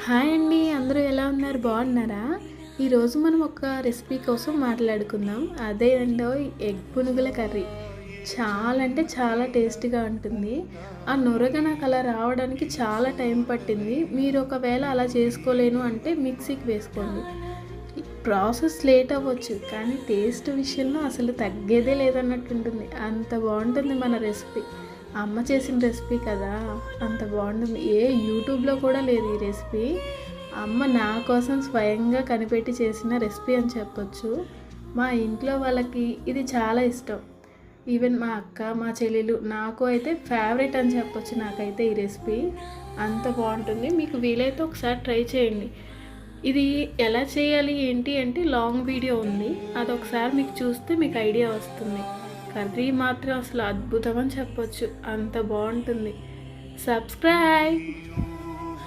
Hi అండి, అందరూ ఎలా ఉన్నారు? బాగున్నారా? ఈరోజు మనం ఒక రెసిపీ కోసం మాట్లాడుకుందాం. అదే అండో ఎగ్ పునుగుల కర్రీ. చాలా అంటే చాలా టేస్టీగా ఉంటుంది. ఆ నొరగ నాకు అలా రావడానికి చాలా టైం పట్టింది. మీరు ఒకవేళ అలా చేసుకోలేను అంటే మిక్సీకి వేసుకోండి. ప్రాసెస్ లేట్ అవ్వచ్చు, కానీ టేస్ట్ విషయంలో అసలు తగ్గేదే లేదన్నట్టు ఉంటుంది. అంత బాగుంటుంది మన రెసిపీ. అమ్మ చేసిన రెసిపీ కదా, అంత బాగుంటుంది. ఏ యూట్యూబ్లో కూడా లేదు ఈ రెసిపీ. అమ్మ నా కోసం స్వయంగా కనిపెట్టి చేసిన రెసిపీ అని చెప్పొచ్చు. మా ఇంట్లో వాళ్ళకి ఇది చాలా ఇష్టం. ఈవెన్ మా అక్క, మా చెల్లెలు, నాకు అయితే ఫేవరెట్ అని చెప్పొచ్చు. నాకైతే ఈ రెసిపీ అంత బాగుంటుంది. మీకు వీలైతే ఒకసారి ట్రై చేయండి. ఇది ఎలా చేయాలి ఏంటి అంటే లాంగ్ వీడియో ఉంది, అదొకసారి మీకు చూస్తే మీకు ఐడియా వస్తుంది. కర్రీ మాత్రం అసలు అద్భుతం అని చెప్పొచ్చు, అంత బాగుంటుంది. సబ్స్క్రైబ్.